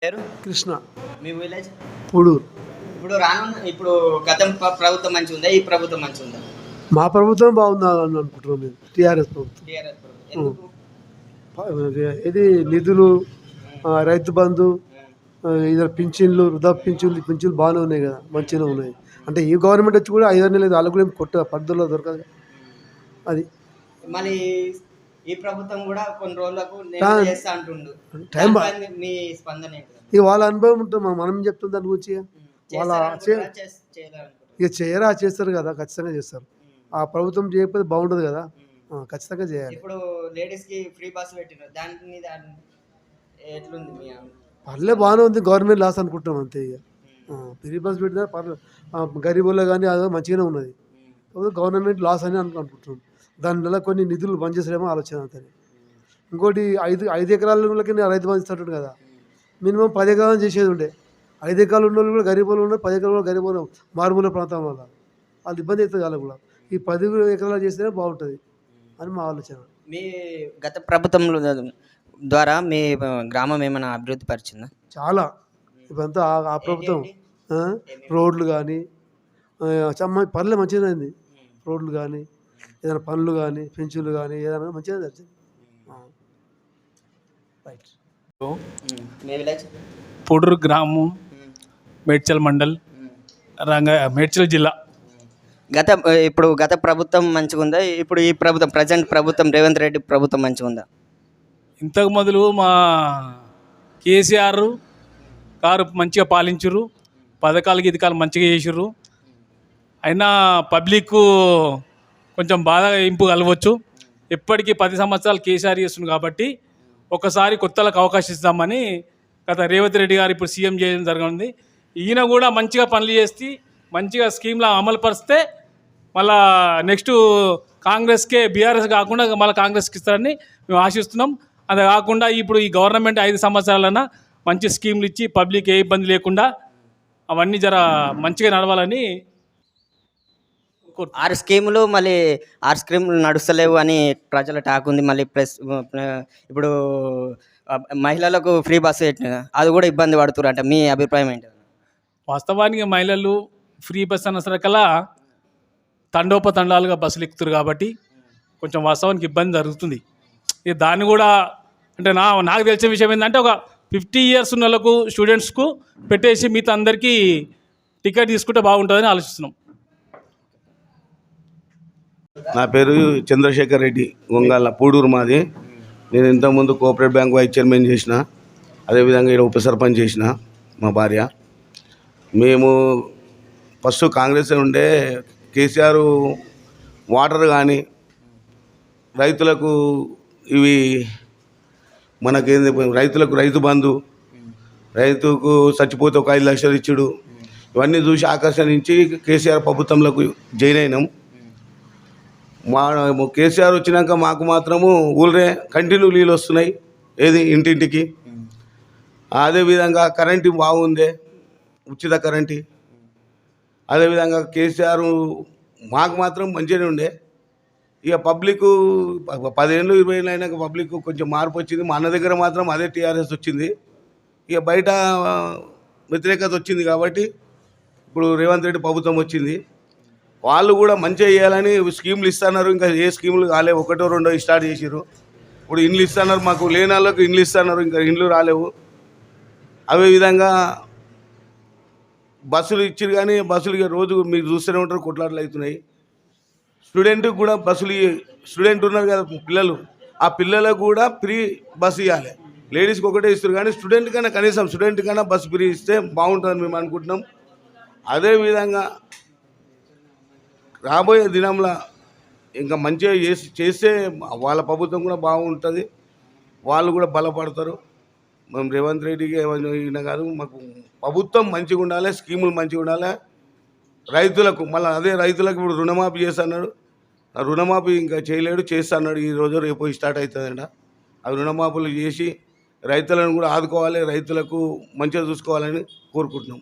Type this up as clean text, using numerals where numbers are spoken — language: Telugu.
పేరు కృష్ణ. మీ విలేజ్ పూడూరు. ఇప్పుడు గతం ప్రభుత్వం మంచిగా ఉందా, ఈ ప్రభుత్వం మంచిగా ఉందా? మా ప్రభుత్వం బాగుందా అని అనుకుంటున్నాం మేము. టీఆర్ఎస్ ప్రభుత్వం. టీఆర్ఎస్ ప్రభుత్వం ఎందుకు? ఇది నిధులు, రైతు బంధు, ఇతర పింఛన్లు, వృద్ధా పింఛన్లు బాగానే ఉన్నాయి కదా, మంచిగానే ఉన్నాయి. అంటే ఈ గవర్నమెంట్ వచ్చి కూడా 5 నెలలు వాళ్ళకు కూడా కొట్ట పద్ధతిలో దొరకదు అది. మళ్ళీ ఈ ప్రభుత్వం కూడా కొన్ని రోజులకు చేస్తా అంటుండు. మీ స్పందన ఏంటి? ఇక వాళ్ళ అనుభవం ఉంటుంది, మనం చెప్తాం దాని గురించి. వాళ్ళ ఇక చేయరా, చేస్తారు కదా, ఖచ్చితంగా చేస్తారు. ఆ ప్రభుత్వం చేయకపోతే బాగుండదు కదా, ఖచ్చితంగా చేయాలి. ఇప్పుడు లేడీస్ కి ఫ్రీ బస్ పెట్టినారు, దాని మీద ఎట్లుంది మీ? పర్లే, బాగానే ఉంది. గవర్నమెంట్ లాస్ అనుకుంటున్నాం అంతే. ఇక ఫ్రీ బస్ పెట్టినా పర్లేదు, గరీబుల్లో కానీ అదో మంచిగానే ఉన్నది. గవర్నమెంట్ లాస్ అని అనుకుంటున్నాం. దానివల్ల కొన్ని నిధులు బంద్ చేసారేమో ఆలోచన అంతే. ఇంకోటి 5 ఎకరాలకి రైతు బంధు ఇస్తాడు కదా, మినిమం 10 ఎకరాలు చేసేది ఉండే. 5 ఎకరాలు ఉన్న వాళ్ళు కూడా గరీబులు ఉన్నారు, 10 ఎకరాలు గరీబులు మారుమూల ప్రాంతం వల్ల వాళ్ళు ఇబ్బంది అవుతుంది. వాళ్ళు కూడా ఈ 10 ఎకరాలు చేస్తేనే బాగుంటుంది అని మా ఆలోచన. మీ గత ప్రభుత్వం ద్వారా మీ గ్రామం ఏమైనా అభివృద్ధి పరిచిందా? చాలా. ఇప్పుడంతా ఆ ప్రభుత్వం రోడ్లు కానీ పనులు మంచిగానే అయింది. రోడ్లు కానీ, ఏదైనా పనులు కానీ, పెన్షన్లు కానీ, ఏదైనా మంచిగా జరిగింది. పూడూరు గ్రామం, మేడ్చల్ మండల్, మేడ్చల్ జిల్లా. ఇప్పుడు గత ప్రభుత్వం మంచిగా ఉందా, ఇప్పుడు ఈ ప్రభుత్వం ప్రజెంట్ ప్రభుత్వం రేవంత్ రెడ్డి ప్రభుత్వం మంచిగా ఉందా? ఇంతకు మొదలు మా కేసీఆర్ గారు మంచిగా పాలించరు, పథకాలు గిథకాలు మంచిగా చేసిర్రు. అయినా పబ్లిక్ కొంచెం బాధ ఇంపు కలవచ్చు. ఎప్పటికీ 10 సంవత్సరాలు కేసీఆర్ చేస్తుంది కాబట్టి ఒకసారి కొత్తలకు అవకాశం ఇద్దామని గత రేవంత్ రెడ్డి గారు ఇప్పుడు సీఎం చేయడం జరిగింది. ఈయన కూడా మంచిగా పనులు చేసి మంచిగా స్కీమ్లు అమలు పరిస్తే మళ్ళా నెక్స్ట్ కాంగ్రెస్కే, బీఆర్ఎస్ కాకుండా మళ్ళీ కాంగ్రెస్కి ఇస్తారని మేము ఆశిస్తున్నాం. అది కాకుండా ఇప్పుడు ఈ గవర్నమెంట్ 5 సంవత్సరాలన్నా మంచి స్కీమ్లు ఇచ్చి పబ్లిక్ ఏ ఇబ్బంది లేకుండా అవన్నీ మంచిగా నడవాలని. 6 స్కీములు మళ్ళీ 6 స్కీములు నడుస్తలేవు అని ప్రజల టాక్ ఉంది. మళ్ళీ ఇప్పుడు మహిళలకు ఫ్రీ బస్సు పెట్టిన అది కూడా ఇబ్బంది పడుతున్నారు అంటే మీ అభిప్రాయం ఏంటి? వాస్తవానికి మహిళలు ఫ్రీ బస్ అన్న సరికల్లా తండోపతండాలుగా బస్సులు ఎక్కుతారు కాబట్టి కొంచెం వాస్తవానికి ఇబ్బంది జరుగుతుంది. దాన్ని కూడా అంటే నాకు తెలిసిన విషయం ఏంటంటే ఒక 50 ఇయర్స్ ఉన్న వాళ్ళకు, స్టూడెంట్స్కు పెట్టేసి మిగతా అందరికీ టికెట్ తీసుకుంటే బాగుంటుందని ఆలోచిస్తున్నాం. నా పేరు చంద్రశేఖర్ రెడ్డి, గొంగాల, పూడూరు మాది. నేను ఇంతకుముందు కోఆపరేటివ్ బ్యాంక్ వైస్ చైర్మన్ చేసిన, అదేవిధంగా ఇక్కడ ఉప సర్పంచ్ చేసిన మా భార్య. మేము ఫస్ట్ కాంగ్రెస్ ఉండే, కేసీఆర్ వాటర్ కానీ, రైతులకు ఇవి మనకేంది, రైతులకు రైతు బంధు, రైతుకు చచ్చిపోతే ఒక 5 లక్షలు ఇచ్చుడు, ఇవన్నీ చూసి ఆకర్షణించి కేసీఆర్ ప్రభుత్వంలోకి జాయిన్ అయినాం. మా కేసీఆర్ వచ్చినాక మాకు మాత్రము ఊళ్ళే కంటిన్యూ నీళ్ళు వస్తున్నాయి, ఏది ఇంటింటికి. అదేవిధంగా కరెంటు బాగుంది, ఉచిత కరెంటు. అదేవిధంగా కేసీఆర్ మాకు మాత్రం మంచిగానే ఉండే. ఇక పబ్లిక్ 10 ఏళ్ళు 20 ఏళ్ళు అయినాక పబ్లిక్ కొంచెం మార్పు వచ్చింది. మా అన్న దగ్గర మాత్రం అదే టీఆర్ఎస్ వచ్చింది. ఇక బయట వ్యతిరేకత వచ్చింది కాబట్టి ఇప్పుడు రేవంత్ రెడ్డి ప్రభుత్వం వచ్చింది. వాళ్ళు కూడా మంచిగా చేయాలని స్కీములు ఇస్తున్నారు. ఇంకా ఏ స్కీములు కాలేవు, 1 2 స్టార్ట్ చేసారు. ఇప్పుడు ఇండ్లు ఇస్తున్నారు, మాకు లేని వాళ్ళకు ఇండ్లు ఇస్తున్నారు, ఇంకా ఇండ్లు రాలేవు. అదేవిధంగా బస్సులు ఇచ్చారు కానీ బస్సులు రోజు మీరు చూస్తూనే ఉంటారు, కొట్లాటలు అవుతున్నాయి. స్టూడెంట్కి కూడా బస్సులు, స్టూడెంట్ ఉన్నారు కదా పిల్లలు, ఆ పిల్లలకు కూడా ఫ్రీ బస్సు ఇవ్వాలి. లేడీస్కి ఒకటే ఇస్తారు కానీ స్టూడెంట్ కన్నా కనీసం స్టూడెంట్ కన్నా బస్సు ఫ్రీ ఇస్తే బాగుంటుందని మేము అనుకుంటున్నాం. అదేవిధంగా రాబోయే దినంలో ఇంకా మంచిగా చేస్తే వాళ్ళ ప్రభుత్వం కూడా బాగుంటుంది, వాళ్ళు కూడా బలపడతారు. మేము రేవంత్ రెడ్డికి ఏమైనా కాదు, మాకు ప్రభుత్వం మంచిగా ఉండాలి, స్కీములు మంచిగా ఉండాలి. రైతులకు మళ్ళీ అదే రైతులకు ఇప్పుడు రుణమాఫీ చేస్తున్నాడు, రుణమాఫీ ఇంకా చేయలేడు, చేస్తున్నాడు. ఈరోజు రేపు స్టార్ట్ అవుతుందంట. అవి రుణమాఫీలు చేసి రైతులను కూడా ఆదుకోవాలి, రైతులకు మంచిగా చూసుకోవాలని కోరుకుంటున్నాం.